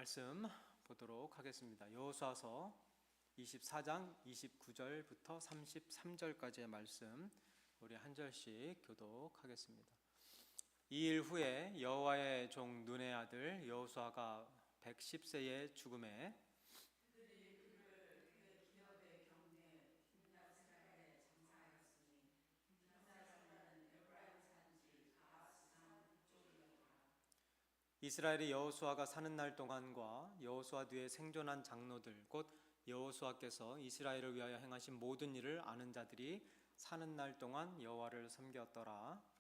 말씀 보도록 하겠습니다. 여호수아서 24장 29절부터 33절까지의 말씀 우리 한 절씩 교독하겠습니다. 이 일 후에 여호와의 종 눈의 아들 여호수아가 110세의 죽음에 이스라엘이 여호수아가 사는 날 동안과 여호수아 뒤에 생존한 장로들 곧 여호수아께서 이스라엘을 위하여 행하신 모든 일을 아는 자들이 사는 날 동안 여호와를 섬겼더라.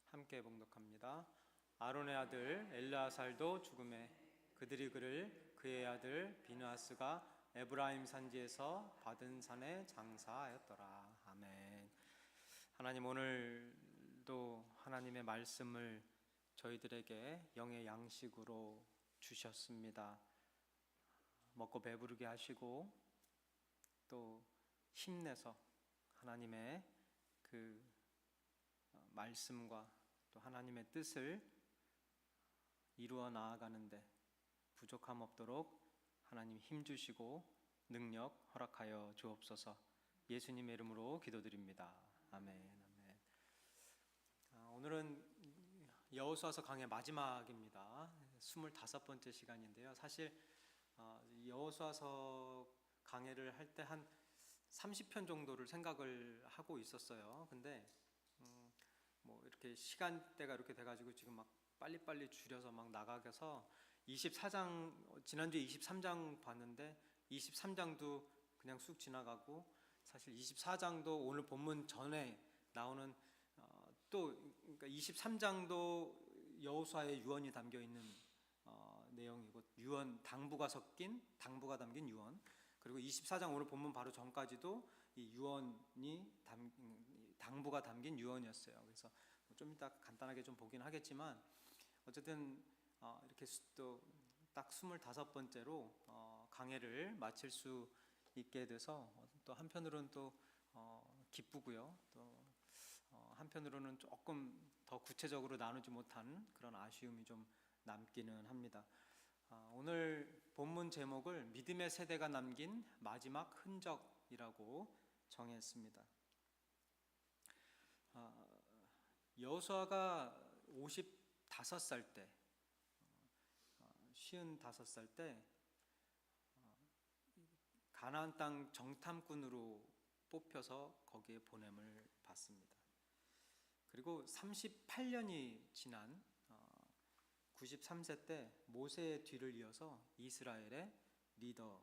함께 봉독합니다. 아론의 아들 엘르아살도 죽음에 그들이 그를 그의 아들 비느하스가 에브라임 산지에서 받은 산에 장사하였더라. 아멘. 하나님, 오늘도 하나님의 말씀을 저희들에게 영의 양식으로 주셨습니다. 먹고 배부르게 하시고 또 힘내서 하나님의 그 말씀과 또 하나님의 뜻을 이루어 나아가는데 부족함 없도록 하나님 힘 주시고 능력 허락하여 주옵소서. 예수님의 이름으로 기도드립니다. 아멘. 아멘. 오늘은 여호수아서 강의 마지막입니다. 25번째 시간인데요. 사실 여호수아서 강의를 할 때 한 30편 정도를 생각을 하고 있었어요. 근데 뭐 이렇게 시간대가 이렇게 돼가지고 지금 막 빨리빨리 줄여서 막 나가서 24장 지난주에 23장 봤는데 23장도 그냥 쑥 지나가고 사실 24장도 오늘 본문 전에 나오는 또 그러니까 23장도 여호수아의 유언이 담겨 있는 내용이고 유언 당부가 담긴 유언, 그리고 24장 오늘 본문 바로 전까지도 이 유언이 당부가 담긴 유언이었어요. 그래서 좀 이따 간단하게 좀 보긴 하겠지만 어쨌든 이렇게 또 딱 25번째로 강해를 마칠 수 있게 돼서 또 한편으로는 또 기쁘고요. 또 한편으로는 조금 더 구체적으로 나누지 못한 그런 아쉬움이 좀 남기는 합니다. 오늘 본문 제목을 믿음의 세대가 남긴 마지막 흔적이라고 정했습니다. 여호수아가 55살 때, 55살 때 가나안 땅 정탐꾼으로 뽑혀서 거기에 보냄을 받습니다. 그리고 38년이 지난 93세 때 모세의 뒤를 이어서 이스라엘의 리더,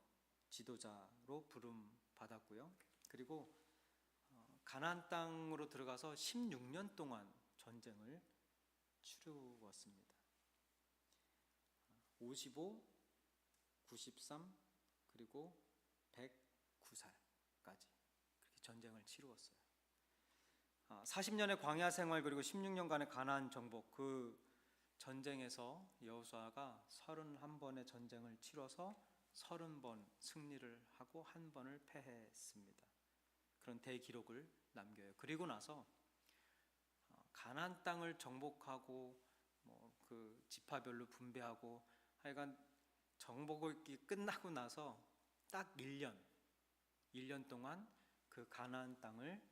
지도자로 부름 받았고요. 그리고 가나안 땅으로 들어가서 16년 동안 전쟁을 치루었습니다. 55, 93 그리고 109살까지 그렇게 전쟁을 치루었어요. 40년의 광야 생활 그리고 16년간의 가나안 정복, 그 전쟁에서 여호수아가 31번의 전쟁을 치러서 30번 승리를 하고 한 번을 패했습니다. 그런 대기록을 남겨요. 그리고 나서 가나안 땅을 정복하고 그 지파별로 분배하고 하여간 정복이 끝나고 나서 딱 1년 동안 그 가나안 땅을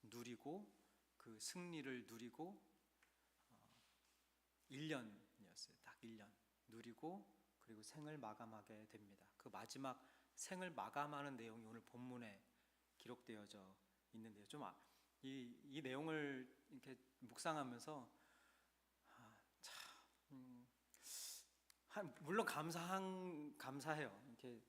누리고 그 승리를 누리고 1년이었어요. 딱 1년 누리고 그리고 생을 마감하게 됩니다. 그 마지막 생을 마감하는 내용이 오늘 본문에 기록되어져 있는데요. 좀 이 내용을 이렇게 묵상하면서 물론 감사해요. 이렇게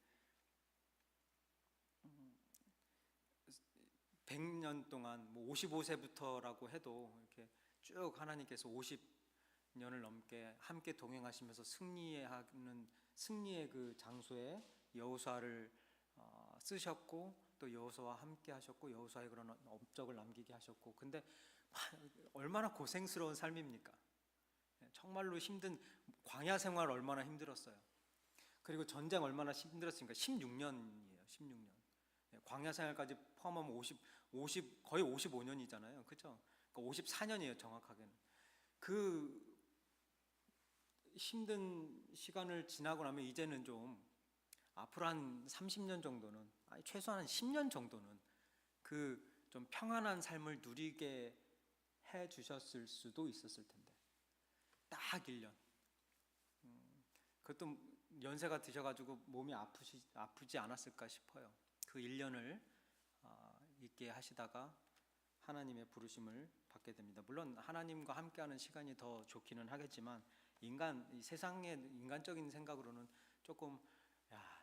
100년 동안 55세부터라고 해도 이렇게 쭉 하나님께서 50년을 넘게 함께 동행하시면서 승리의 그 장소에 여호수아를 쓰셨고 또 여호수아와 함께 하셨고 여호수아의 그런 업적을 남기게 하셨고, 근데 얼마나 고생스러운 삶입니까? 정말로 힘든 광야 생활 얼마나 힘들었어요. 그리고 전쟁 얼마나 힘들었습니까? 16년이에요. 16년. 광야 생활까지 포함하면 50 거의 55년이잖아요. 그렇죠? 그러니까 54년이에요, 정확하게는. 그 힘든 시간을 지나고 나면 이제는 좀 앞으로 한 30년 정도는, 아니 최소한 한 10년 정도는 그 좀 평안한 삶을 누리게 해 주셨을 수도 있었을 텐데 딱 1년. 그것도 연세가 드셔가지고 몸이 아프지 않았을까 싶어요. 그 1년을 있게 하시다가 하나님의 부르심을 받게 됩니다. 물론 하나님과 함께하는 시간이 더 좋기는 하겠지만 이 세상의 인간적인 생각으로는 조금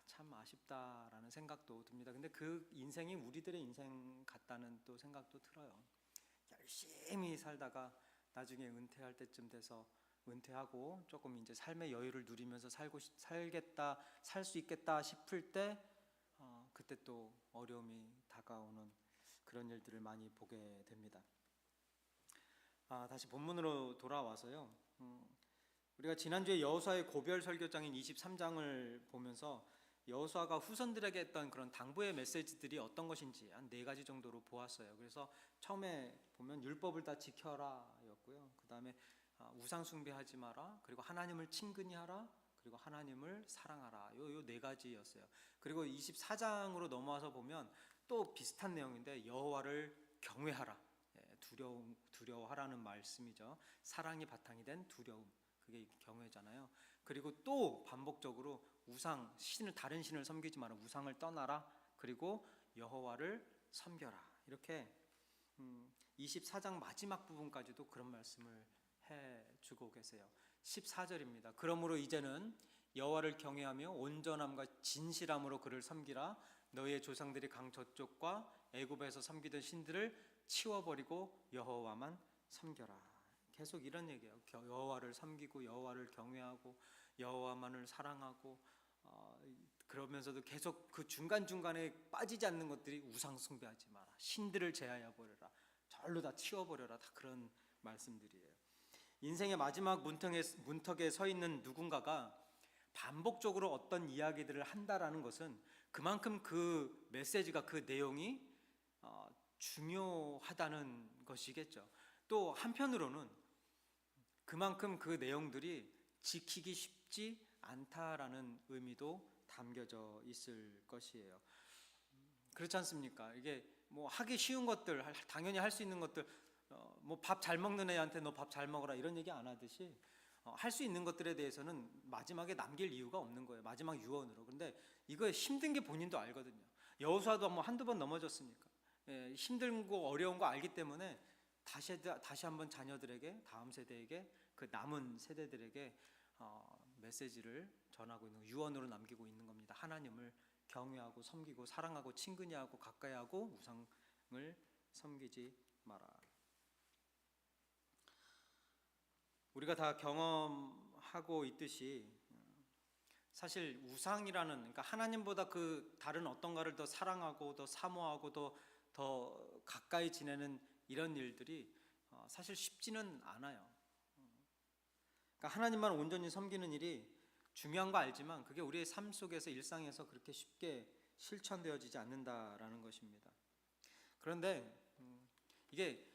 참 아쉽다라는 생각도 듭니다. 근데 그 인생이 우리들의 인생 같다는 또 생각도 들어요. 열심히 살다가 나중에 은퇴할 때쯤 돼서 은퇴하고 조금 이제 삶의 여유를 누리면서 살 수 있겠다 싶을 때 그때 또 어려움이 다가오는 그런 일들을 많이 보게 됩니다. 다시 본문으로 돌아와서요. 우리가 지난주에 여호수아의 고별 설교장인 23장을 보면서 여호수아가 후손들에게 했던 그런 당부의 메시지들이 어떤 것인지 한 4가지 정도로 보았어요. 그래서 처음에 보면 율법을 다 지켜라였고요. 그 다음에 우상 숭배하지 마라. 그리고 하나님을 친근히 하라. 그리고 하나님을 사랑하라. 요 4가지였어요. 그리고 24장으로 넘어와서 보면 또 비슷한 내용인데 여호와를 경외하라. 두려워하라는 말씀이죠. 사랑이 바탕이 된 두려움. 그게 경외잖아요. 그리고 또 반복적으로 다른 신을 섬기지 마라. 우상을 떠나라. 그리고 여호와를 섬겨라. 이렇게 24장 마지막 부분까지도 그런 말씀을 해주고 계세요. 14절입니다. 그러므로 이제는 여호와를 경외하며 온전함과 진실함으로 그를 섬기라. 너희의 조상들이 강 저쪽과 애굽에서 섬기던 신들을 치워버리고 여호와만 섬겨라. 계속 이런 얘기예요. 여호와를 섬기고 여호와를 경외하고 여호와만을 사랑하고 그러면서도 계속 그 중간중간에 빠지지 않는 것들이 우상 숭배하지 마라. 신들을 제하여 버려라. 절로 다 치워버려라. 다 그런 말씀들이에요. 인생의 마지막 문턱에 서 있는 누군가가 반복적으로 어떤 이야기들을 한다라는 것은 그만큼 그 메시지가, 그 내용이 중요하다는 것이겠죠. 또 한편으로는 그만큼 그 내용들이 지키기 쉽지 않다라는 의미도 담겨져 있을 것이에요. 그렇지 않습니까? 이게 뭐 하기 쉬운 것들, 당연히 할 수 있는 것들, 뭐 밥 잘 먹는 애한테 너 밥 잘 먹어라 이런 얘기 안 하듯이 할 수 있는 것들에 대해서는 마지막에 남길 이유가 없는 거예요. 마지막 유언으로. 근데 이거 힘든 게 본인도 알거든요. 여호수아도 뭐 한두 번 넘어졌으니까 힘든 거 어려운 거 알기 때문에 다시 한번 자녀들에게, 다음 세대에게, 그 남은 세대들에게 메시지를 전하고 있는, 유언으로 남기고 있는 겁니다. 하나님을 경외하고 섬기고 사랑하고 친근히 하고 가까이 하고 우상을 섬기지 마라. 우리가 다 경험하고 있듯이 사실 우상이라는, 그러니까 하나님보다 그 다른 어떤가를 더 사랑하고 더 사모하고 더 가까이 지내는 이런 일들이 사실 쉽지는 않아요. 그러니까 하나님만 온전히 섬기는 일이 중요한 거 알지만 그게 우리의 삶 속에서, 일상에서 그렇게 쉽게 실천되어지지 않는다라는 것입니다. 그런데 이게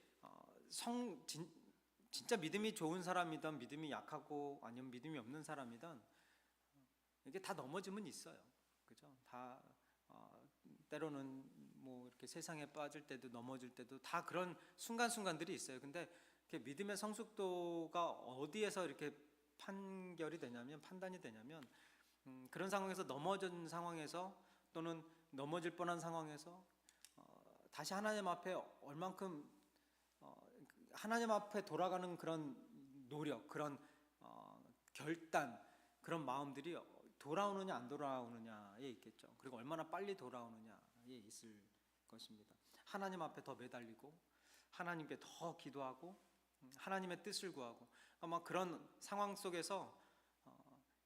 진짜 믿음이 좋은 사람이든 믿음이 약하고 아니면 믿음이 없는 사람이든 이게 다 넘어짐은 있어요. 그죠? 다 때로는 뭐 이렇게 세상에 빠질 때도 넘어질 때도 다 그런 순간순간들이 있어요. 근데 믿음의 성숙도가 어디에서 이렇게 판단이 되냐면 그런 상황에서, 넘어진 상황에서 또는 넘어질 뻔한 상황에서 다시 하나님 앞에 얼만큼 하나님 앞에 돌아가는 그런 노력, 그런 결단, 그런 마음들이 돌아오느냐 안 돌아오느냐에 있겠죠. 그리고 얼마나 빨리 돌아오느냐에 있을 것입니다. 하나님 앞에 더 매달리고 하나님께 더 기도하고 하나님의 뜻을 구하고 아마 그런 상황 속에서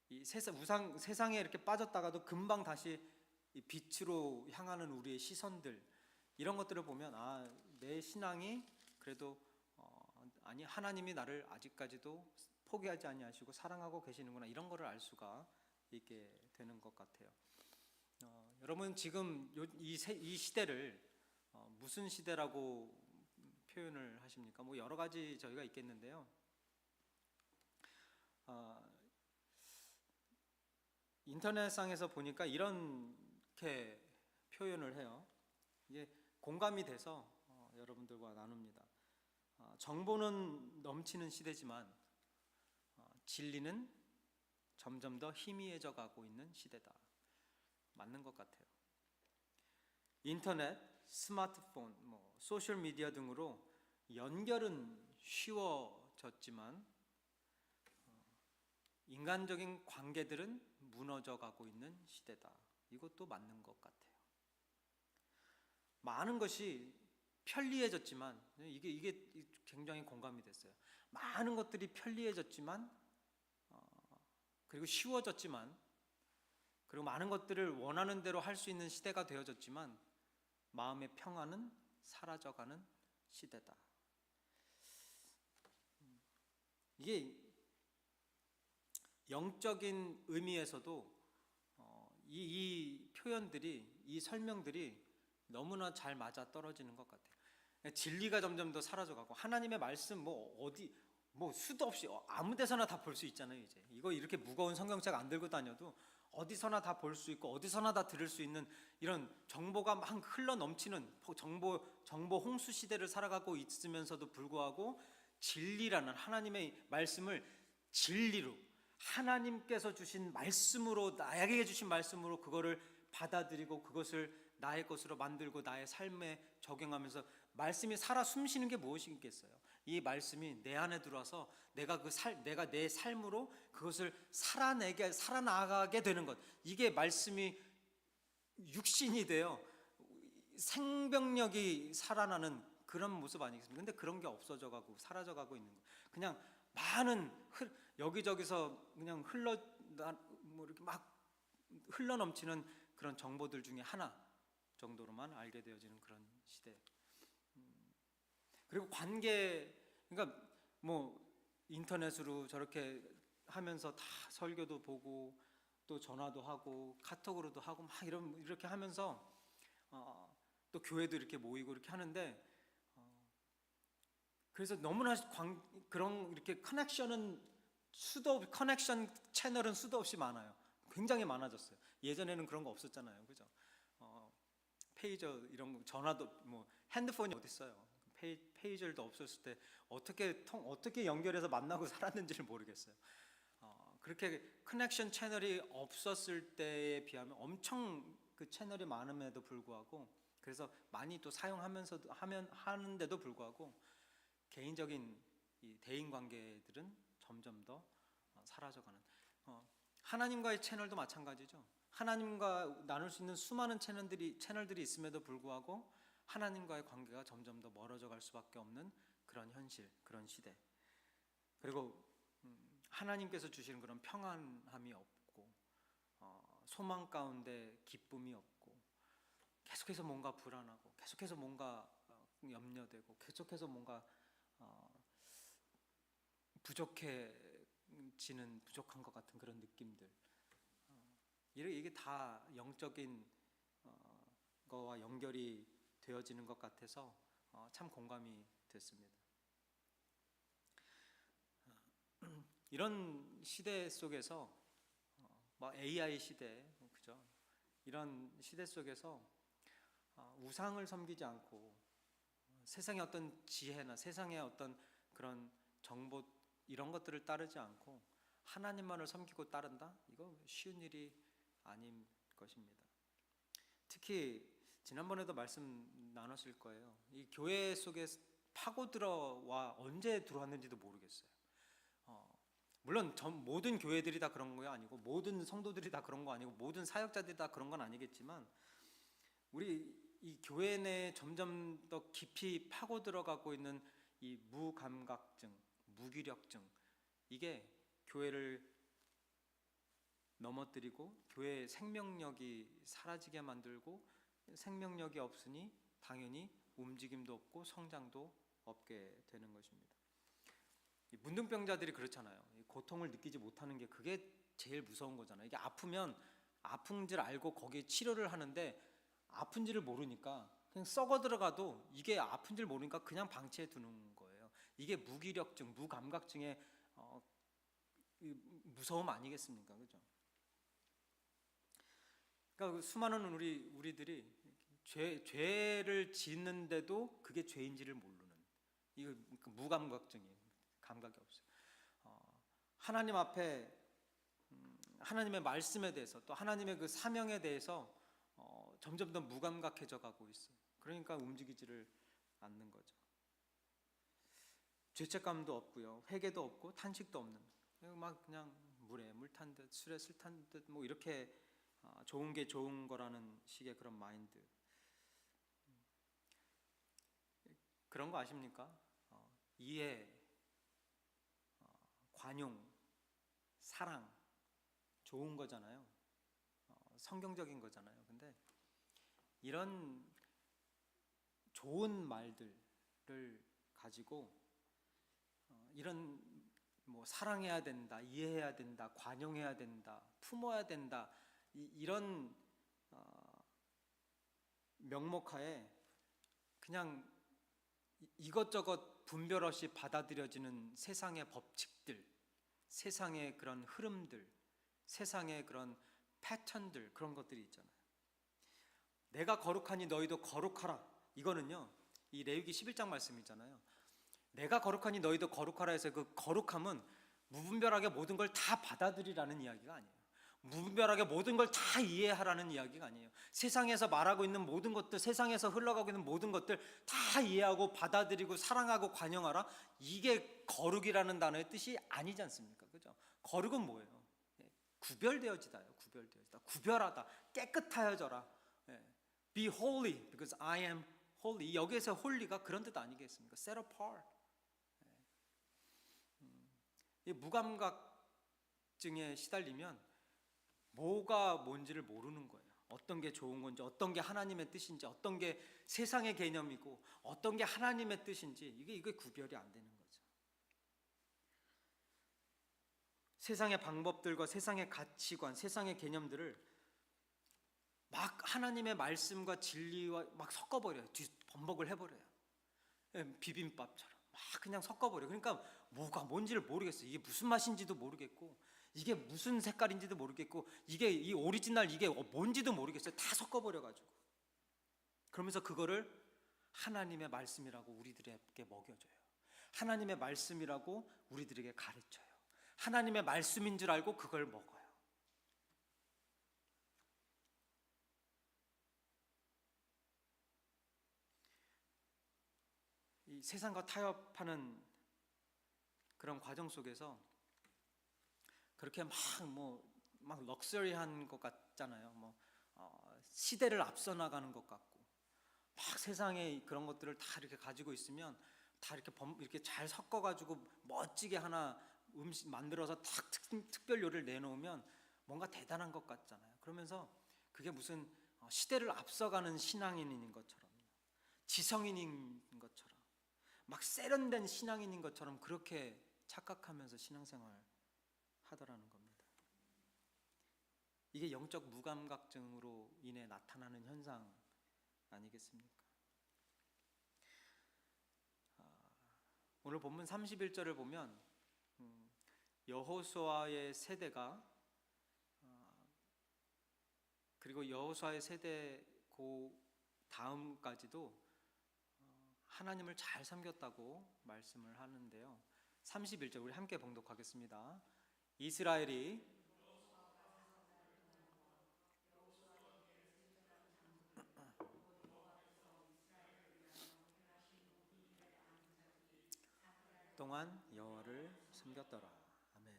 이 세상에 이렇게 빠졌다가도 금방 다시 이 빛으로 향하는 우리의 시선들, 이런 것들을 보면 내 신앙이 그래도 하나님이 나를 아직까지도 포기하지 아니하시고 사랑하고 계시는구나, 이런 거를 알 수가 있게 되는 것 같아요. 여러분 지금 이 시대를 무슨 시대라고 표현을 하십니까? 뭐 여러 가지 저희가 있겠는데요. 인터넷상에서 보니까 이렇게 표현을 해요. 이게 공감이 돼서 여러분들과 나눕니다. 정보는 넘치는 시대지만 진리는 점점 더 희미해져 가고 있는 시대다. 맞는 것 같아요. 인터넷, 스마트폰, 소셜 미디어 등으로 연결은 쉬워졌지만 인간적인 관계들은 무너져 가고 있는 시대다. 이것도 맞는 것 같아요. 많은 것이 편리해졌지만, 이게 굉장히 공감이 됐어요. 많은 것들이 편리해졌지만, 그리고 쉬워졌지만, 그리고 많은 것들을 원하는 대로 할 수 있는 시대가 되어졌지만 마음의 평안은 사라져가는 시대다. 이게 영적인 의미에서도 이 표현들이, 이 설명들이 너무나 잘 맞아 떨어지는 것 같아요. 진리가 점점 더 사라져가고, 하나님의 말씀 수도 없이 아무 데서나 다 볼 수 있잖아요. 이제 이거 이렇게 무거운 성경책 안 들고 다녀도 어디서나 다 볼 수 있고 어디서나 다 들을 수 있는 이런 정보가 막 흘러 넘치는 정보 홍수 시대를 살아가고 있으면서도 불구하고 진리라는 하나님의 말씀을 진리로, 하나님께서 주신 말씀으로, 나에게 주신 말씀으로 그거를 받아들이고 그것을 나의 것으로 만들고 나의 삶에 적용하면서 말씀이 살아 숨쉬는 게 무엇이겠어요? 이 말씀이 내 안에 들어와서 내가 내 삶으로 그것을 살아나가게 되는 것, 이게 말씀이 육신이 되어 생명력이 살아나는 그런 모습 아니겠습니까? 근데 그런 게 없어져 가고 사라져 가고 있는 것, 그냥 많은 여기저기서 그냥 이렇게 막 흘러 넘치는 그런 정보들 중에 하나 정도로만 알게 되어지는 그런 시대. 그리고 그러니까 인터넷으로 저렇게 하면서 다 설교도 보고 또 전화도 하고 카톡으로도 하고 막 이렇게 하면서 또 교회도 이렇게 모이고 이렇게 하는데, 그래서 너무나 그런 이렇게 커넥션 채널은 수도 없이 많아요. 굉장히 많아졌어요. 예전에는 그런 거 없었잖아요, 그죠? 페이저 이런 거, 전화도 핸드폰이 어디 있어요? 페이저도 없었을 때 어떻게 연결해서 만나고 살았는지를 모르겠어요. 그렇게 커넥션 채널이 없었을 때에 비하면 엄청 그 채널이 많음에도 불구하고, 그래서 많이 또 사용하면서도 하는데도 불구하고 개인적인 이 대인 관계들은 점점 더 사라져가는, 하나님과의 채널도 마찬가지죠. 하나님과 나눌 수 있는 수많은 채널들이 있음에도 불구하고 하나님과의 관계가 점점 더 멀어져 갈 수밖에 없는 그런 현실, 그런 시대. 그리고 하나님께서 주시는 그런 평안함이 없고, 소망 가운데 기쁨이 없고, 계속해서 뭔가 불안하고, 계속해서 뭔가 염려되고, 계속해서 뭔가 부족한 것 같은 그런 느낌들, 이게 다 영적인 거와 연결이 되어지는 것 같아서 참 공감이 됐습니다. 이런 시대 속에서 AI 시대, 그죠? 이런 시대 속에서 우상을 섬기지 않고 세상의 어떤 지혜나 세상의 어떤 그런 정보 이런 것들을 따르지 않고 하나님만을 섬기고 따른다? 이거 쉬운 일이 아닌 것입니다. 특히 지난번에도 말씀 나눴을 거예요. 이 교회 속에 파고들어와 언제 들어왔는지도 모르겠어요. 물론 모든 교회들이 다 그런 거 아니고, 모든 성도들이 다 그런 거 아니고, 모든 사역자들이 다 그런 건 아니겠지만, 우리 이 교회 내에 점점 더 깊이 파고 들어가고 있는 이 무감각증, 무기력증, 이게 교회를 넘어뜨리고 교회의 생명력이 사라지게 만들고, 생명력이 없으니 당연히 움직임도 없고 성장도 없게 되는 것입니다. 이 문둥병자들이 그렇잖아요. 이 고통을 느끼지 못하는 게 그게 제일 무서운 거잖아요. 이게 아프면 아픈 줄 알고 거기에 치료를 하는데 아픈지를 모르니까 그냥 썩어 들어가도 이게 아픈 줄 모르니까 그냥 방치해 두는 거예요. 이게 무기력증, 무감각증의 이 무서움 아니겠습니까? 그죠? 그러니까 수많은 우리들이 죄를 짓는데도 그게 죄인지를 모르는 이거 무감각증이에요. 감각이 없어요. 하나님 앞에 하나님의 말씀에 대해서 또 하나님의 그 사명에 대해서 점점 더 무감각해져 가고 있어요. 그러니까 움직이지를 않는 거죠. 죄책감도 없고요, 회개도 없고 탄식도 없는, 막 그냥 물에 물 탄 듯 술에 술 탄 듯 뭐 이렇게 좋은 게 좋은 거라는 식의 그런 마인드. 그런 거 아십니까? 이해, 관용, 사랑 좋은 거잖아요. 성경적인 거잖아요. 근데 이런 좋은 말들을 가지고 이런 뭐 사랑해야 된다, 이해해야 된다, 관용해야 된다, 품어야 된다 이런 명목하에 그냥 이것저것 분별 없이 받아들여지는 세상의 법칙들, 세상의 그런 흐름들, 세상의 그런 패턴들, 그런 것들이 있잖아요. 내가 거룩하니 너희도 거룩하라. 이거는요, 이 레위기 11장 말씀이잖아요. 내가 거룩하니 너희도 거룩하라 해서 그 거룩함은 무분별하게 모든 걸 다 받아들이라는 이야기가 아니에요. 무분별하게 모든 걸 다 이해하라는 이야기가 아니에요. 세상에서 말하고 있는 모든 것들, 세상에서 흘러가고 있는 모든 것들 다 이해하고 받아들이고 사랑하고 관용하라. 이게 거룩이라는 단어의 뜻이 아니지 않습니까? 그죠? 거룩은 뭐예요? 구별되어지다요. 구별되어지다. 구별하다. 깨끗하여져라. Be holy because I am holy. 여기에서 holy가 그런 뜻 아니겠습니까? Set apart. 이 무감각증에 시달리면 뭐가 뭔지를 모르는 거예요. 어떤 게 좋은 건지, 어떤 게 하나님의 뜻인지, 어떤 게 세상의 개념이고, 어떤 게 하나님의 뜻인지 이게 구별이 안 되는 거죠. 세상의 방법들과 세상의 가치관, 세상의 개념들을 막 하나님의 말씀과 진리와 막 섞어버려요. 번복을 해버려요. 비빔밥처럼 막 그냥 섞어버려요. 그러니까 뭐가 뭔지를 모르겠어요. 이게 무슨 맛인지도 모르겠고, 이게 무슨 색깔인지도 모르겠고, 이게 이 오리지널 이게 뭔지도 모르겠어요. 다 섞어버려가지고. 그러면서 그거를 하나님의 말씀이라고 우리들에게 먹여줘요. 하나님의 말씀이라고 우리들에게 가르쳐요. 하나님의 말씀인 줄 알고 그걸 먹어요. 이 세상과 타협하는 그런 과정 속에서 그렇게 막 럭셔리한 것 같잖아요. 시대를 앞서 나가는 것 같고, 막 세상에 그런 것들을 다 이렇게 가지고 있으면 다 이렇게 잘 섞어가지고 멋지게 하나 음식 만들어서 딱 특별 요리를 내놓으면 뭔가 대단한 것 같잖아요. 그러면서 그게 무슨 시대를 앞서가는 신앙인인 것처럼, 지성인인 것처럼, 막 세련된 신앙인인 것처럼 그렇게 착각하면서 신앙생활 하더라는 겁니다. 이게 영적 무감각증으로 인해 나타나는 현상 아니겠습니까? 오늘 본문 31절을 보면 여호수아의 세대가 그리고 여호수아의 세대 그 다음까지도 하나님을 잘 섬겼다고 말씀을 하는데요. 31절 우리 함께 봉독하겠습니다. 이스라엘이 동안 여호와를 섬겼더라. 아멘.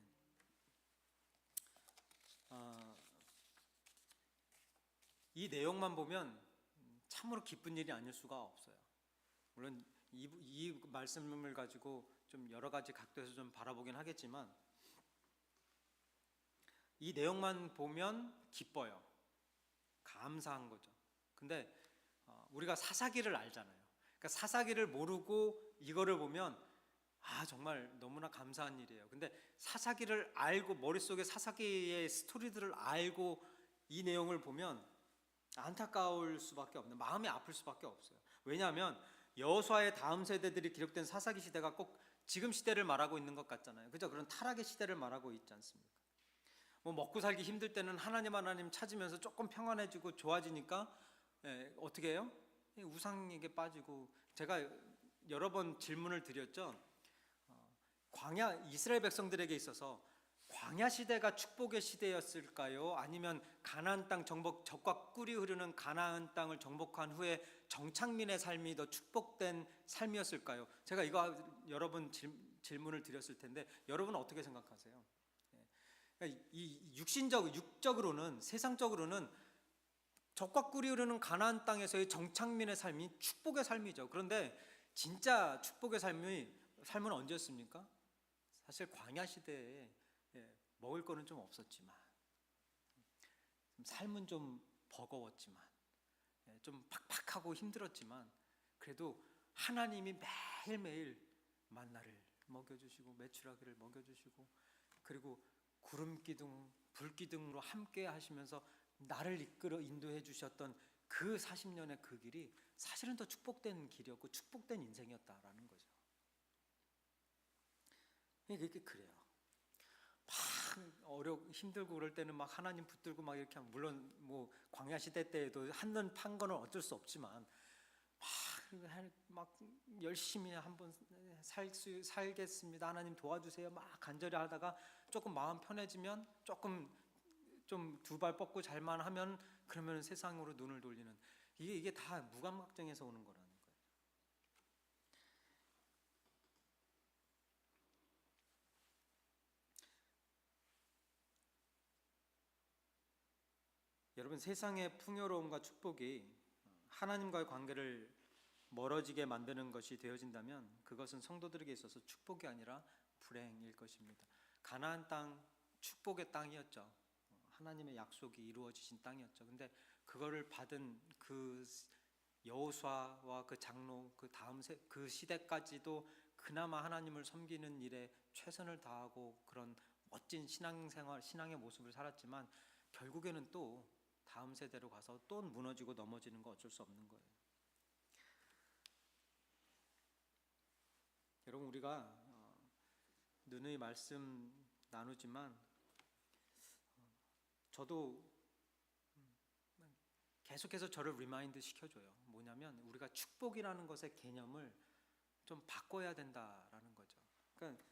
이 내용만 보면 참으로 기쁜 일이 아닐 수가 없어요. 물론 이 말씀을 가지고 좀 여러 가지 각도에서 좀 바라보긴 하겠지만 이 내용만 보면 기뻐요. 감사한 거죠. 근데 우리가 사사기를 알잖아요. 그러니까 사사기를 모르고 이거를 보면 정말 너무나 감사한 일이에요. 근데 사사기를 알고, 머릿속에 사사기의 스토리들을 알고 이 내용을 보면 안타까울 수밖에 없는, 마음이 아플 수밖에 없어요. 왜냐하면 여호수아의 다음 세대들이 기록된 사사기 시대가 꼭 지금 시대를 말하고 있는 것 같잖아요. 그죠? 그런 타락의 시대를 말하고 있지 않습니까? 뭐 먹고 살기 힘들 때는 하나님 찾으면서 조금 평안해지고 좋아지니까 어떻게 해요? 우상에게 빠지고. 제가 여러 번 질문을 드렸죠. 광야, 이스라엘 백성들에게 있어서 광야 시대가 축복의 시대였을까요? 아니면 가나안 땅 정복, 젖과 꿀이 흐르는 가나안 땅을 정복한 후에 정착민의 삶이 더 축복된 삶이었을까요? 제가 이거 여러 번 질문을 드렸을 텐데 여러분은 어떻게 생각하세요? 그러니까 이 육적으로는, 세상적으로는 젖과 꿀이 흐르는 가나안 땅에서의 정착민의 삶이 축복의 삶이죠. 그런데 진짜 축복의 삶은 언제였습니까? 사실 광야 시대에 먹을 거는 좀 없었지만, 삶은 좀 버거웠지만, 좀 팍팍하고 힘들었지만, 그래도 하나님이 매일매일 만나를 먹여주시고 메추라기를 먹여주시고, 그리고 구름 기둥, 불 기둥으로 함께 하시면서 나를 이끌어 인도해 주셨던 그 40년의 그 길이 사실은 더 축복된 길이었고 축복된 인생이었다라는 거죠. 그래요. 막 힘들고 그럴 때는 막 하나님 붙들고 막 이렇게, 물론 뭐 광야 시대 때에도 한눈 판 거는 어쩔 수 없지만 막 열심히 한번 살겠습니다, 하나님 도와주세요, 막 간절히 하다가 조금 마음 편해지면, 조금 좀 두 발 뻗고 잘만 하면, 그러면 세상으로 눈을 돌리는, 이게 다 무감각증에서 오는 거라는 거예요. 여러분, 세상의 풍요로움과 축복이 하나님과의 관계를 멀어지게 만드는 것이 되어진다면 그것은 성도들에게 있어서 축복이 아니라 불행일 것입니다. 가나안 땅, 축복의 땅이었죠. 하나님의 약속이 이루어지신 땅이었죠. 근데 그거를 받은 그 여호수아와 그 장로, 그 다음 그 시대까지도 그나마 하나님을 섬기는 일에 최선을 다하고 그런 멋진 신앙의 모습을 살았지만, 결국에는 또 다음 세대로 가서 또 무너지고 넘어지는 거 어쩔 수 없는 거예요. 여러분, 우리가 누누이 말씀 나누지만 저도 계속해서 저를 리마인드 시켜줘요. 뭐냐면 우리가 축복이라는 것의 개념을 좀 바꿔야 된다라는 거죠. 그러니까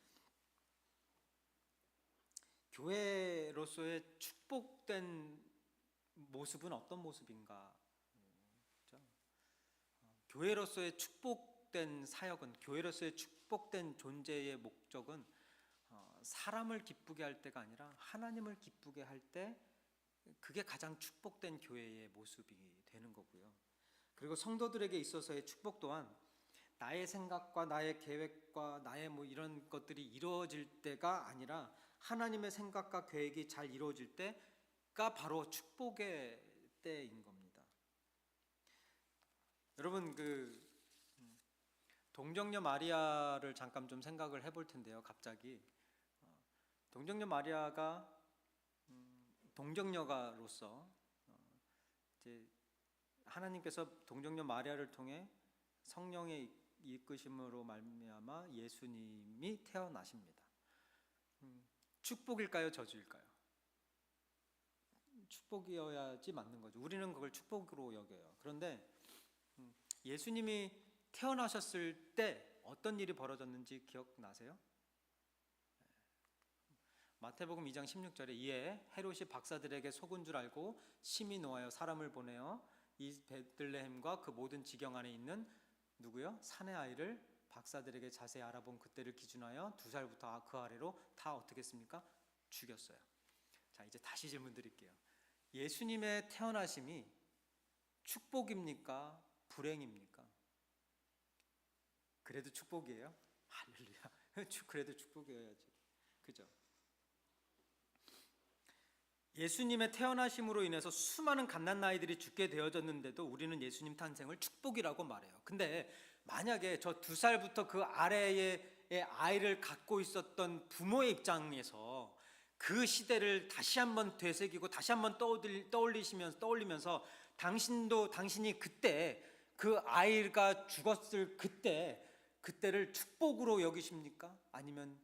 교회로서의 축복된 모습은 어떤 모습인가? 그렇죠? 교회로서의 축복된 사역은, 교회로서의 축복된 존재의 목적은 사람을 기쁘게 할 때가 아니라 하나님을 기쁘게 할 때, 그게 가장 축복된 교회의 모습이 되는 거고요. 그리고 성도들에게 있어서의 축복 또한 나의 생각과 나의 계획과 나의 뭐 이런 것들이 이루어질 때가 아니라 하나님의 생각과 계획이 잘 이루어질 때가 바로 축복의 때인 겁니다. 여러분, 그 동정녀 마리아를 잠깐 좀 생각을 해볼 텐데요. 갑자기 동정녀 마리아가 동정녀가로서 이제 하나님께서 동정녀 마리아를 통해 성령의 이끄심으로 말미암아 예수님이 태어나십니다. 축복일까요, 저주일까요? 축복이어야지 맞는 거죠. 우리는 그걸 축복으로 여겨요. 그런데 예수님이 태어나셨을 때 어떤 일이 벌어졌는지 기억나세요? 마태복음 2장 16절에 이에 헤롯이 박사들에게 속은 줄 알고 심히 노하여 사람을 보내어 이 베들레헴과 그 모든 지경 안에 있는 누구요? 산의 아이를 박사들에게 자세히 알아본 그때를 기준하여 2살부터 그 아래로 다 어떻게 했습니까? 죽였어요. 자, 이제 다시 질문 드릴게요. 예수님의 태어나심이 축복입니까? 불행입니까? 그래도 축복이에요? 할렐루야. 그래도 축복이어야지. 그죠? 예수님의 태어나심으로 인해서 수많은 갓난아이들이 죽게 되어졌는데도 우리는 예수님 탄생을 축복이라고 말해요. 근데 만약에 저 2살부터 그 아래에 아이를 갖고 있었던 부모의 입장에서 그 시대를 다시 한번 되새기고 다시 한번 떠올리면서 당신이 그때 그 아이가 죽었을 그때를 축복으로 여기십니까? 아니면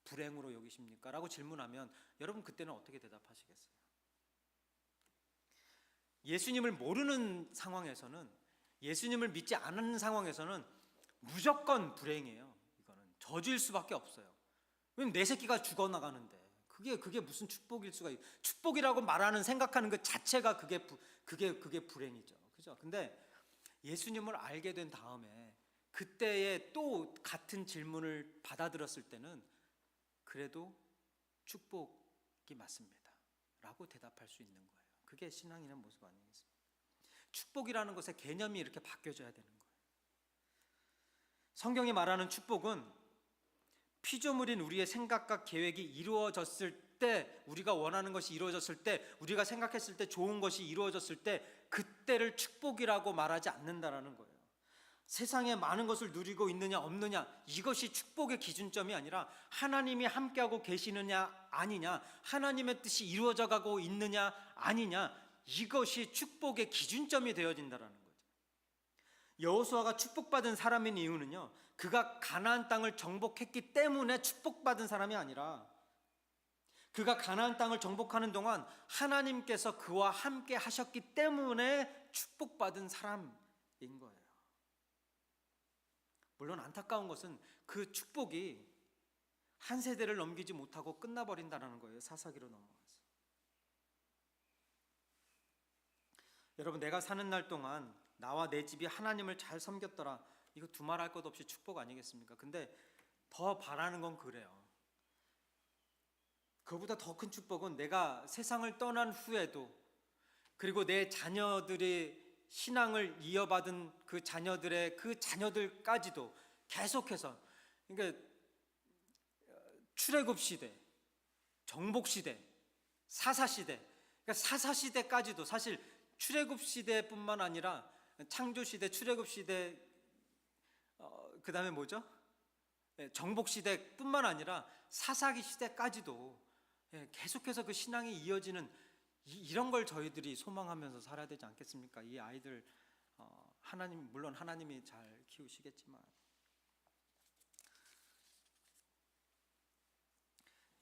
불행으로 여기십니까? 라고 질문하면 여러분 그때는 어떻게 대답하시겠어요? 예수님을 모르는 상황에서는, 예수님을 믿지 않는 상황에서는 무조건 불행이에요. 이거는 저주일 수밖에 없어요. 왜냐면 내 새끼가 죽어나가는데 그게 무슨 축복일 수가 있어요. 축복이라고 말하는 생각하는 것 자체가 그게 불행이죠. 그죠? 근데 예수님을 알게 된 다음에 그때에 또 같은 질문을 받아들였을 때는 그래도 축복이 맞습니다 라고 대답할 수 있는 거예요. 그게 신앙인의 모습 아니겠습니까? 축복이라는 것의 개념이 이렇게 바뀌어져야 되는 거예요. 성경이 말하는 축복은 피조물인 우리의 생각과 계획이 이루어졌을 때, 우리가 원하는 것이 이루어졌을 때, 우리가 생각했을 때 좋은 것이 이루어졌을 때 그때를 축복이라고 말하지 않는다라는 거예요. 세상에 많은 것을 누리고 있느냐 없느냐, 이것이 축복의 기준점이 아니라 하나님이 함께하고 계시느냐 아니냐, 하나님의 뜻이 이루어져 가고 있느냐 아니냐, 이것이 축복의 기준점이 되어진다라는 거죠. 여호수아가 축복받은 사람인 이유는요, 그가 가나안 땅을 정복했기 때문에 축복받은 사람이 아니라 그가 가나안 땅을 정복하는 동안 하나님께서 그와 함께 하셨기 때문에 축복받은 사람인 거예요. 물론 안타까운 것은 그 축복이 한 세대를 넘기지 못하고 끝나버린다는 거예요. 사사기로 넘어가서. 여러분, 내가 사는 날 동안 나와 내 집이 하나님을 잘 섬겼더라, 이거 두말할 것 없이 축복 아니겠습니까? 근데 더 바라는 건 그래요. 그보다 더 큰 축복은 내가 세상을 떠난 후에도, 그리고 내 자녀들이 신앙을 이어받은 그 자녀들까지도 계속해서, 그러니까 출애굽 시대, 정복 시대, 사사 시대, 그러니까 사사 시대까지도, 사실 출애굽 시대뿐만 아니라 창조 시대, 출애굽 시대, 그다음에 뭐죠? 정복 시대뿐만 아니라 사사기 시대까지도 계속해서 그 신앙이 이어지는 이런 걸 저희들이 소망하면서 살아야 되지 않겠습니까? 이 아이들 하나님, 물론 하나님이 잘 키우시겠지만,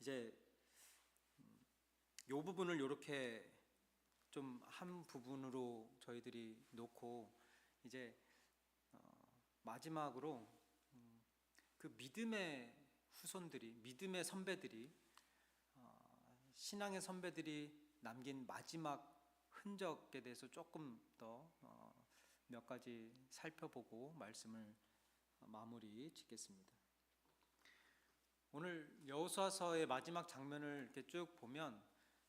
이제 이 부분을 이렇게 좀 한 부분으로 저희들이 놓고 이제 마지막으로 그 믿음의 후손들이, 믿음의 선배들이, 신앙의 선배들이 남긴 마지막 흔적에 대해서 조금 더 몇 가지 살펴보고 말씀을 마무리 짓겠습니다. 오늘 여호수아서의 마지막 장면을 이렇게 쭉 보면,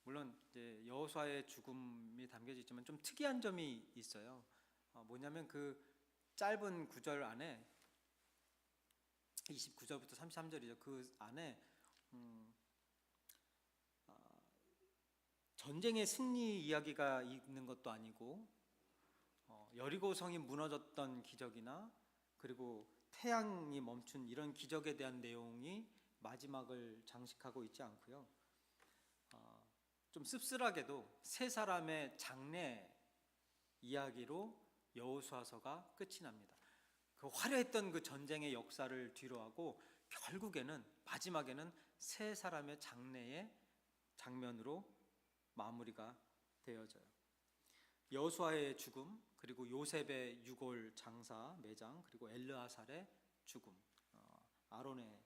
물론 이제 여호수아의 죽음이 담겨져 있지만 좀 특이한 점이 있어요. 뭐냐면 그 짧은 구절 안에 29절부터 33절이죠. 그 안에 전쟁의 승리 이야기가 있는 것도 아니고, 여리고성이 무너졌던 기적이나 그리고 태양이 멈춘 이런 기적에 대한 내용이 마지막을 장식하고 있지 않고요. 좀 씁쓸하게도 세 사람의 장례 이야기로 여호수아서가 끝이 납니다. 그 화려했던 그 전쟁의 역사를 뒤로하고 결국에는 마지막에는 세 사람의 장례의 장면으로 마무리가 되어져요. 여호수아의 죽음, 그리고 요셉의 유골 장사 매장, 그리고 엘르아살의 죽음, 아론의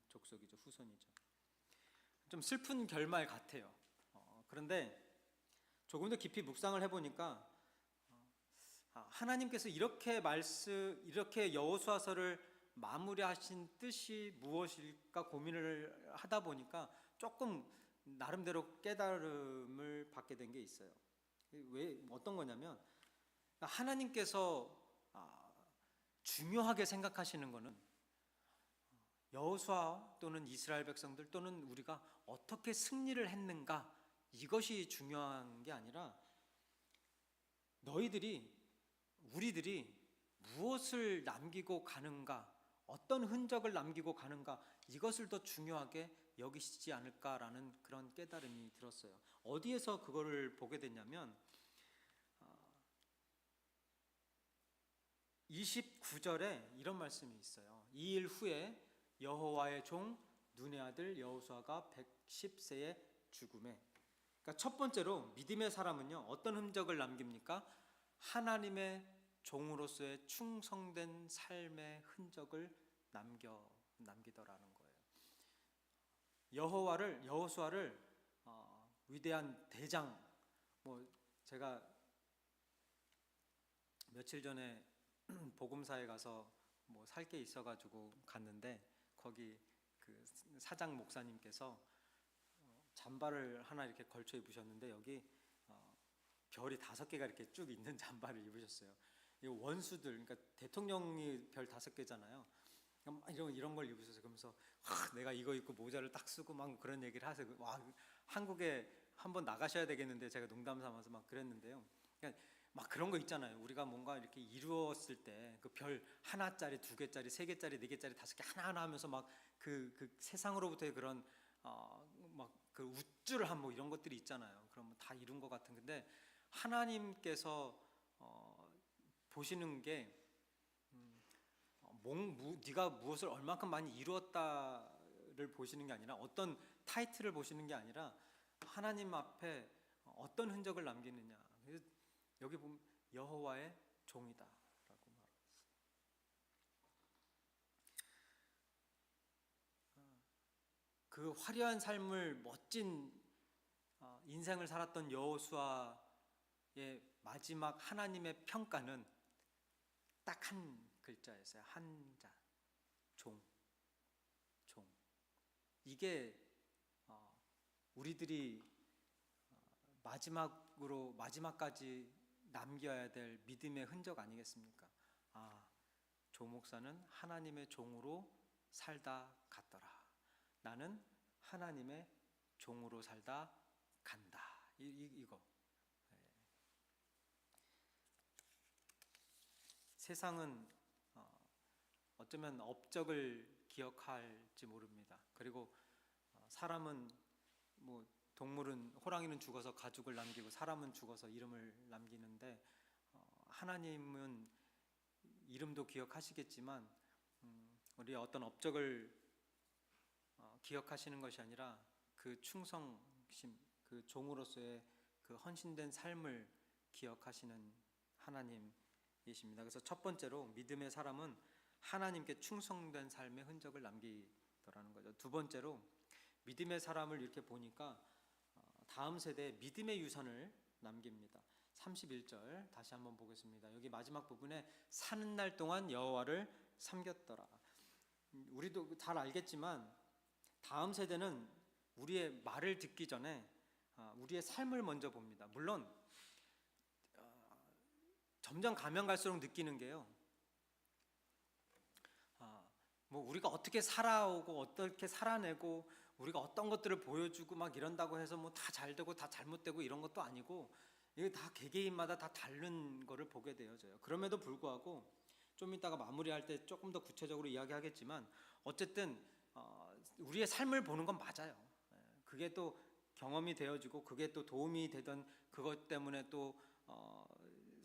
족속이죠, 후손이죠. 좀 슬픈 결말 같아요. 그런데 조금 더 깊이 묵상을 해보니까 하나님께서 이렇게 여호수아서를 마무리하신 뜻이 무엇일까 고민을 하다 보니까 조금 나름대로 깨달음을 받게 된 게 있어요. 왜, 어떤 거냐면, 하나님께서 중요하게 생각하시는 거는 여호수아 또는 이스라엘 백성들 또는 우리가 어떻게 승리를 했는가, 이것이 중요한 게 아니라 우리들이 무엇을 남기고 가는가, 어떤 흔적을 남기고 가는가, 이것을 더 중요하게 여기시지 않을까라는 그런 깨달음이 들었어요. 어디에서 그거를 보게 됐냐면 29절에 이런 말씀이 있어요. 이 일 후에 여호와의 종 눈의 아들 여호수아가 110세에 죽음에. 그러니까 첫 번째로 믿음의 사람은요, 어떤 흔적을 남깁니까? 하나님의 종으로서의 충성된 삶의 흔적을 남기더라는 거예요. 여호수아를 위대한 대장, 뭐 제가 며칠 전에 복음사에 가서 뭐 살 게 있어가지고 갔는데, 거기 그 사장 목사님께서 잠바를 하나 이렇게 걸쳐 입으셨는데, 여기 별이 5개가 이렇게 쭉 있는 잠바를 입으셨어요. 이 원수들, 그러니까 대통령이 별 5개잖아요. 이런 걸 입으셔서, 그러면서 내가 이거 입고 모자를 딱 쓰고 막 그런 얘기를 하세요. 와, 한국에 한번 나가셔야 되겠는데, 제가 농담 삼아서 막 그랬는데요. 그러니까 막 그런 거 있잖아요. 우리가 뭔가 이렇게 이루었을 때 그 별 하나짜리, 2개짜리, 3개짜리, 4개짜리, 5개 하나하나 하면서 막 그 세상으로부터의 그런 막 그 우쭐함 뭐 이런 것들이 있잖아요. 그러면 다 이룬 것 같은. 근데 하나님께서 보시는 게 네가 무엇을 얼만큼 많이 이루었다를 보시는 게 아니라, 어떤 타이틀을 보시는 게 아니라 하나님 앞에 어떤 흔적을 남기느냐. 여기 보면 여호와의 종이다라고 말합니다. 그 화려한 삶을, 멋진 인생을 살았던 여호수아의 마지막 하나님의 평가는 딱 한 글자였어요. 한자, 종. 이게 우리들이 마지막까지 남겨야 될 믿음의 흔적 아니겠습니까? 조 목사는 하나님의 종으로 살다 갔더라. 나는 하나님의 종으로 살다 간다. 이거. 세상은 어쩌면 업적을 기억할지 모릅니다. 그리고 사람은, 뭐 동물은, 호랑이는 죽어서 가죽을 남기고 사람은 죽어서 이름을 남기는데, 하나님은 이름도 기억하시겠지만 우리의 어떤 업적을 기억하시는 것이 아니라 그 충성심, 그 종으로서의 그 헌신된 삶을 기억하시는 하나님이십니다. 그래서 첫 번째로 믿음의 사람은 하나님께 충성된 삶의 흔적을 남기더라는 거죠. 두 번째로 믿음의 사람을 이렇게 보니까 다음 세대에 믿음의 유산을 남깁니다. 31절 다시 한번 보겠습니다. 여기 마지막 부분에 사는 날 동안 여호와를 섬겼더라. 우리도 잘 알겠지만 다음 세대는 우리의 말을 듣기 전에 우리의 삶을 먼저 봅니다. 물론 점점 가면 갈수록 느끼는 게요, 뭐 우리가 어떻게 살아오고 어떻게 살아내고 우리가 어떤 것들을 보여주고 막 이런다고 해서 뭐 다 잘되고 다 잘못되고 이런 것도 아니고, 이게 다 개개인마다 다 다른 거를 보게 되어져요. 그럼에도 불구하고 좀 이따가 마무리할 때 조금 더 구체적으로 이야기하겠지만, 어쨌든 우리의 삶을 보는 건 맞아요. 그게 또 경험이 되어지고 그게 또 도움이 되던, 그것 때문에 또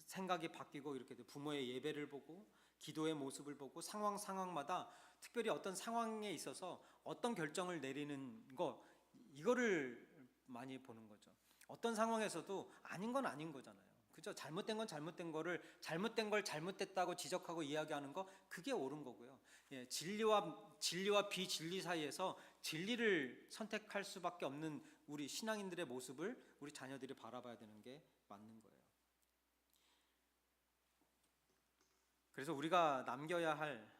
생각이 바뀌고, 이렇게 부모의 예배를 보고 기도의 모습을 보고 상황마다 특별히 어떤 상황에 있어서 어떤 결정을 내리는 거, 이거를 많이 보는 거죠. 어떤 상황에서도 아닌 건 아닌 거잖아요. 그죠? 잘못된 건 잘못된 거를, 잘못된 걸 잘못됐다고 지적하고 이야기하는 거, 그게 옳은 거고요. 진리와 비진리 사이에서 진리를 선택할 수밖에 없는 우리 신앙인들의 모습을 우리 자녀들이 바라봐야 되는 게 맞는 거예요. 그래서 우리가 남겨야 할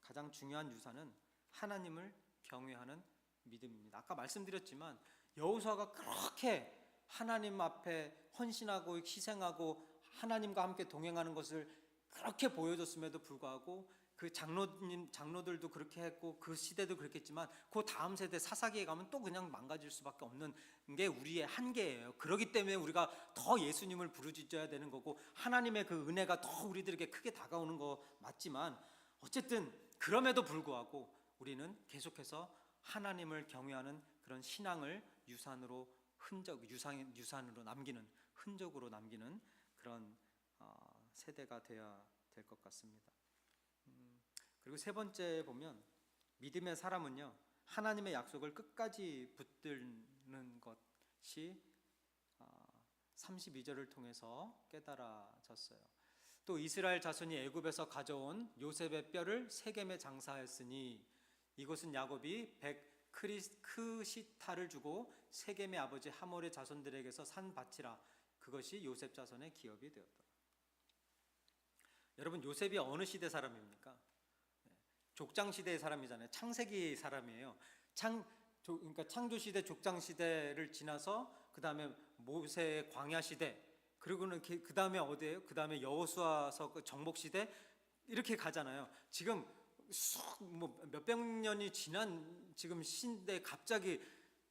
가장 중요한 유산은 하나님을 경외하는 믿음입니다. 아까 말씀드렸지만 여호수아가 그렇게 하나님 앞에 헌신하고 희생하고 하나님과 함께 동행하는 것을 그렇게 보여줬음에도 불구하고, 그 장로들도 그렇게 했고 그 시대도 그렇겠지만, 그 다음 세대 사사기에 가면 또 그냥 망가질 수밖에 없는 게 우리의 한계예요. 그렇기 때문에 우리가 더 예수님을 부르짖어야 되는 거고, 하나님의 그 은혜가 더 우리들에게 크게 다가오는 거 맞지만, 어쨌든 그럼에도 불구하고 우리는 계속해서 하나님을 경외하는 그런 신앙을 유산으로 남기는, 흔적으로 남기는 그런 세대가 되어야 될 것 같습니다. 그리고 세 번째 보면 믿음의 사람은요, 하나님의 약속을 끝까지 붙드는 것이 32절을 통해서 깨달아졌어요. 또 이스라엘 자손이 애굽에서 가져온 요셉의 뼈를 세겜에 장사했으니 이곳은 야곱이 100크시타를 주고 세겜의 아버지 하몰의 자손들에게서 산 밭이라. 그것이 요셉 자손의 기업이 되었다. 여러분, 요셉이 어느 시대 사람입니까? 족장 시대의 사람이잖아요. 창세기 사람이에요. 그러니까 창조 시대, 족장 시대를 지나서 그 다음에 모세의 광야 시대, 그리고는 그 다음에 어디예요? 그 다음에 여호수아서 정복 시대, 이렇게 가잖아요. 지금 몇백 년이 지난 지금 시인데 갑자기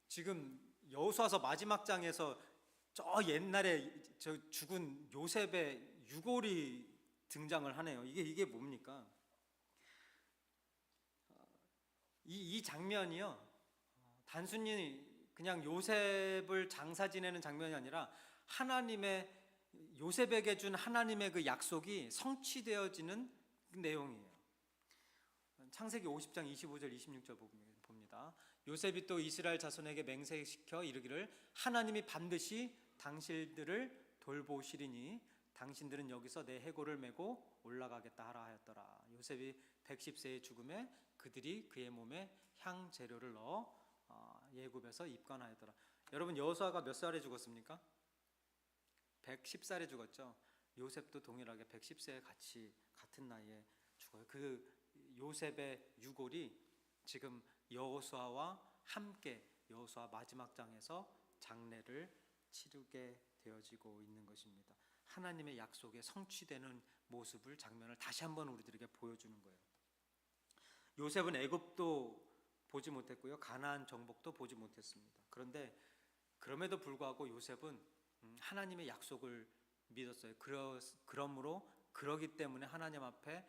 지금 여호수아서 마지막 장에서 저 옛날에 저 죽은 요셉의 유골이 등장을 하네요. 이게 뭡니까? 이 장면이요, 단순히 그냥 요셉을 장사 지내는 장면이 아니라 요셉에게 준 하나님의 그 약속이 성취되어지는 내용이에요. 창세기 50장 25절 26절 봅니다. 요셉이 또 이스라엘 자손에게 맹세시켜 이르기를 하나님이 반드시 당신들을 돌보시리니 당신들은 여기서 내 해골을 메고 올라가겠다 하라 하였더라. 요셉이 110세의 죽음에 그들이 그의 몸에 향 재료를 넣어 애굽에서 입관하였더라. 여러분, 여호수아가 몇 살에 죽었습니까? 110살에 죽었죠. 요셉도 동일하게 110세에 같은 나이에 죽어요. 그 요셉의 유골이 지금 여호수아와 함께 여호수아 마지막 장에서 장례를 치르게 되어지고 있는 것입니다. 하나님의 약속에 성취되는 모습을, 장면을 다시 한번 우리들에게 보여주는 거예요. 요셉은 애굽도 보지 못했고요, 가나안 정복도 보지 못했습니다. 그런데 그럼에도 불구하고 요셉은 하나님의 약속을 믿었어요. 그러기 때문에 하나님 앞에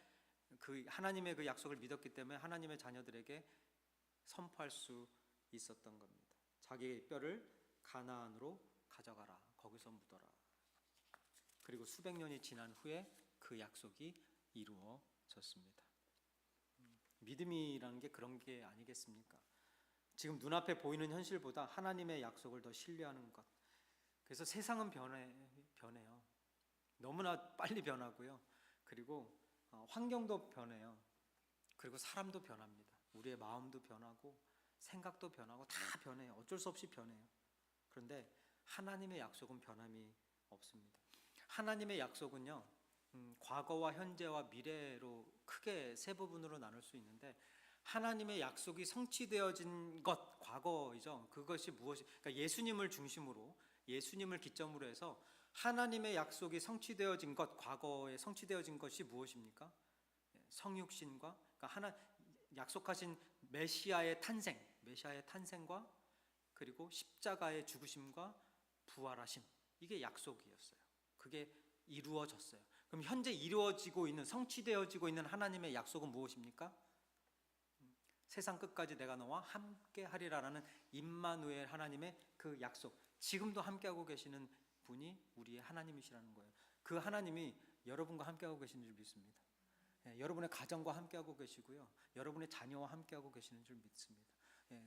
하나님의 그 약속을 믿었기 때문에 하나님의 자녀들에게 선포할 수 있었던 겁니다. 자기의 뼈를 가나안으로 가져가라, 거기서 묻어라. 그리고 수백 년이 지난 후에 그 약속이 이루어졌습니다. 믿음이라는 게 그런 게 아니겠습니까? 지금 눈앞에 보이는 현실보다 하나님의 약속을 더 신뢰하는 것. 그래서 세상은 변해요. 너무나 빨리 변하고요. 그리고 환경도 변해요. 그리고 사람도 변합니다. 우리의 마음도 변하고 생각도 변하고 다 변해요. 어쩔 수 없이 변해요. 그런데 하나님의 약속은 변함이 없습니다. 하나님의 약속은요, 과거와 현재와 미래로 크게 세 부분으로 나눌 수 있는데, 하나님의 약속이 성취되어진 것, 과거이죠. 그것이 무엇이? 그러니까 예수님을 중심으로, 예수님을 기점으로 해서 하나님의 약속이 성취되어진 것, 과거에 성취되어진 것이 무엇입니까? 성육신과, 그러니까 약속하신 메시아의 탄생과 그리고 십자가의 죽으심과 부활하심, 이게 약속이었어요. 그게 이루어졌어요. 그럼 현재 이루어지고 있는, 성취되어지고 있는 하나님의 약속은 무엇입니까? 세상 끝까지 내가 너와 함께 하리라라는 임마누엘 하나님의 그 약속, 지금도 함께하고 계시는 분이 우리의 하나님이시라는 거예요. 그 하나님이 여러분과 함께하고 계시는 줄 믿습니다. 여러분의 가정과 함께하고 계시고요, 여러분의 자녀와 함께하고 계시는 줄 믿습니다.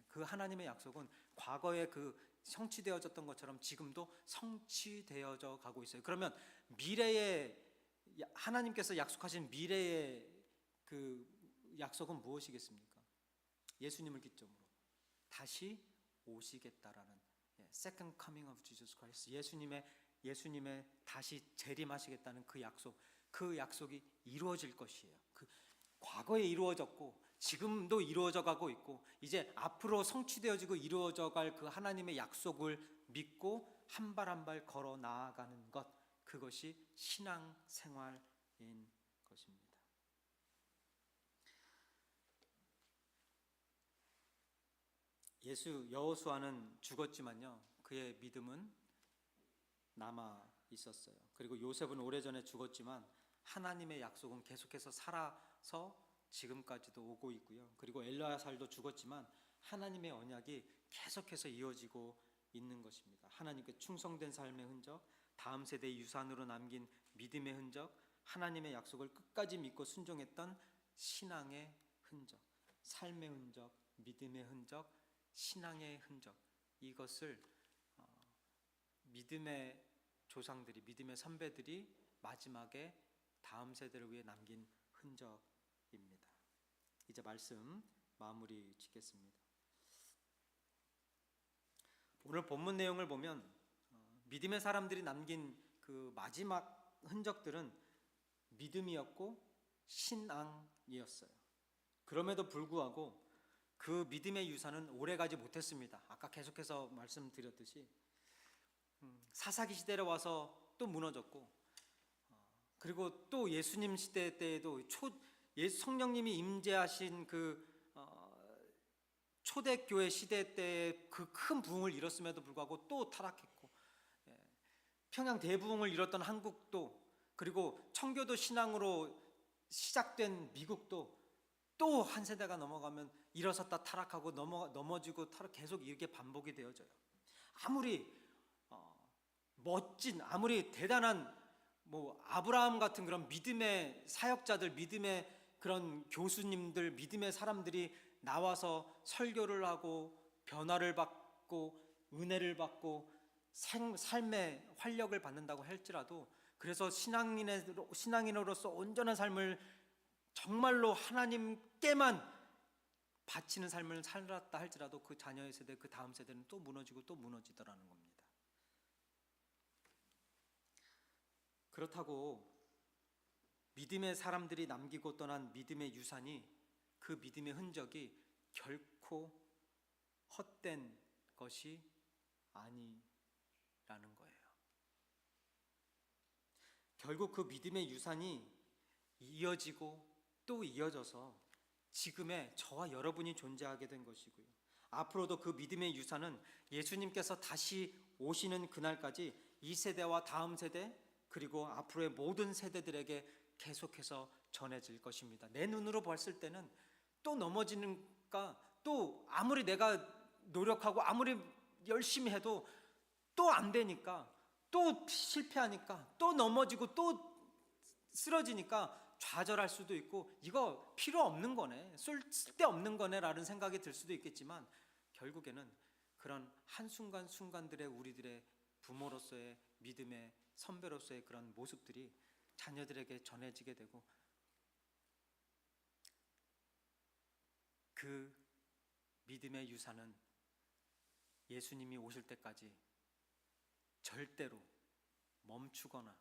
그 하나님의 약속은 과거에 그 성취되어졌던 것처럼 지금도 성취되어져 가고 있어요. 그러면 미래에 하나님께서 약속하신 미래의 그 약속은 무엇이겠습니까? 예수님을 기점으로 다시 오시겠다라는, Second Coming of Jesus Christ, 예수님의 다시 재림하시겠다는 그 약속이 이루어질 것이에요. 그 과거에 이루어졌고 지금도 이루어져 가고 있고 이제 앞으로 성취되어지고 이루어져 갈 그 하나님의 약속을 믿고 한 발 한 발 걸어 나아가는 것, 그것이 신앙 생활인 것입니다. 여호수아는 죽었지만요, 그의 믿음은 남아 있었어요. 그리고 요셉은 오래전에 죽었지만 하나님의 약속은 계속해서 살아서 지금까지도 오고 있고요. 그리고 엘르아살도 죽었지만 하나님의 언약이 계속해서 이어지고 있는 것입니다. 하나님께 충성된 삶의 흔적, 다음 세대의 유산으로 남긴 믿음의 흔적, 하나님의 약속을 끝까지 믿고 순종했던 신앙의 흔적, 삶의 흔적, 믿음의 흔적, 신앙의 흔적, 이것을 믿음의 조상들이, 믿음의 선배들이 마지막에 다음 세대를 위해 남긴 흔적입니다. 이제 말씀 마무리 짓겠습니다. 오늘 본문 내용을 보면 믿음의 사람들이 남긴 그 마지막 흔적들은 믿음이었고 신앙이었어요. 그럼에도 불구하고 그 믿음의 유산은 오래가지 못했습니다. 아까 계속해서 말씀드렸듯이 사사기 시대에 와서 또 무너졌고, 그리고 또 예수님 시대 때에도 성령님이 임재하신 그 초대교회 시대 때 그 큰 부흥을 이뤘음에도 불구하고 또 타락했고, 평양 대부흥을 이뤘던 한국도, 그리고 청교도 신앙으로 시작된 미국도 또 한 세대가 넘어가면 일어섰다 타락하고 넘어지고 타락, 계속 이렇게 반복이 되어져요. 아무리 멋진, 아무리 대단한 아브라함 같은 그런 믿음의 사역자들, 믿음의 그런 교수님들, 믿음의 사람들이 나와서 설교를 하고 변화를 받고 은혜를 받고 삶의 활력을 받는다고 할지라도, 그래서 신앙인으로서 온전한 삶을 정말로 하나님께만 바치는 삶을 살았다 할지라도 그 자녀의 세대, 그 다음 세대는 또 무너지고 또 무너지더라는 겁니다. 그렇다고 믿음의 사람들이 남기고 떠난 믿음의 유산이, 그 믿음의 흔적이 결코 헛된 것이 아니라는 거예요. 결국 그 믿음의 유산이 이어지고 또 이어져서 지금의 저와 여러분이 존재하게 된 것이고요. 앞으로도 그 믿음의 유산은 예수님께서 다시 오시는 그날까지 이 세대와 다음 세대, 그리고 앞으로의 모든 세대들에게 계속해서 전해질 것입니다. 내 눈으로 봤을 때는 또 넘어지니까, 또 아무리 내가 노력하고 아무리 열심히 해도 또 안 되니까, 또 실패하니까, 또 넘어지고 또 쓰러지니까 좌절할 수도 있고, 이거 필요 없는 거네, 쓸데없는 거네 라는 생각이 들 수도 있겠지만, 결국에는 그런 한순간순간들의 우리들의 부모로서의 믿음의 선배로서의 그런 모습들이 자녀들에게 전해지게 되고, 그 믿음의 유산은 예수님이 오실 때까지 절대로 멈추거나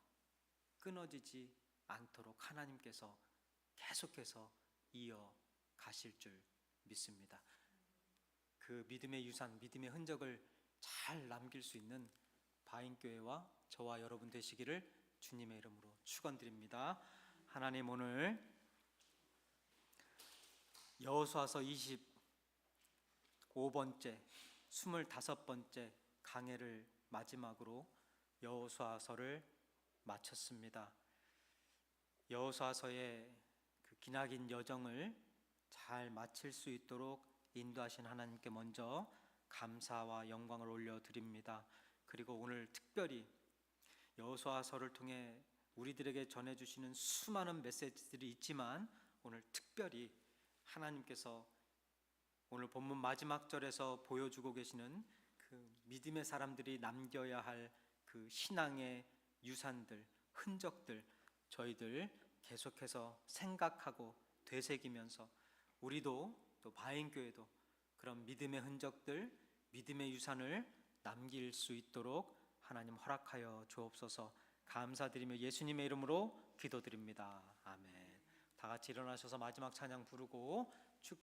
끊어지지 않도록 하나님께서 계속해서 이어가실 줄 믿습니다. 그 믿음의 유산, 믿음의 흔적을 잘 남길 수 있는 바인교회와 저와 여러분 되시기를 주님의 이름으로 축원드립니다. 하나님, 오늘 여호수아서 25번째, 25번째 강해를 마지막으로 여호수아서를 마쳤습니다. 여호수아서의 그 기나긴 여정을 잘 마칠 수 있도록 인도하신 하나님께 먼저 감사와 영광을 올려드립니다. 그리고 오늘 특별히 여호수아서를 통해 우리들에게 전해주시는 수많은 메시지들이 있지만, 오늘 특별히 하나님께서 오늘 본문 마지막 절에서 보여주고 계시는 그 믿음의 사람들이 남겨야 할 그 신앙의 유산들, 흔적들, 저희들 계속해서 생각하고 되새기면서 우리도, 또 바인교회도 그런 믿음의 흔적들, 믿음의 유산을 남길 수 있도록 하나님 허락하여 주옵소서. 감사드리며 예수님의 이름으로 기도드립니다. 아멘. 다 같이 일어나셔서 마지막 찬양 부르고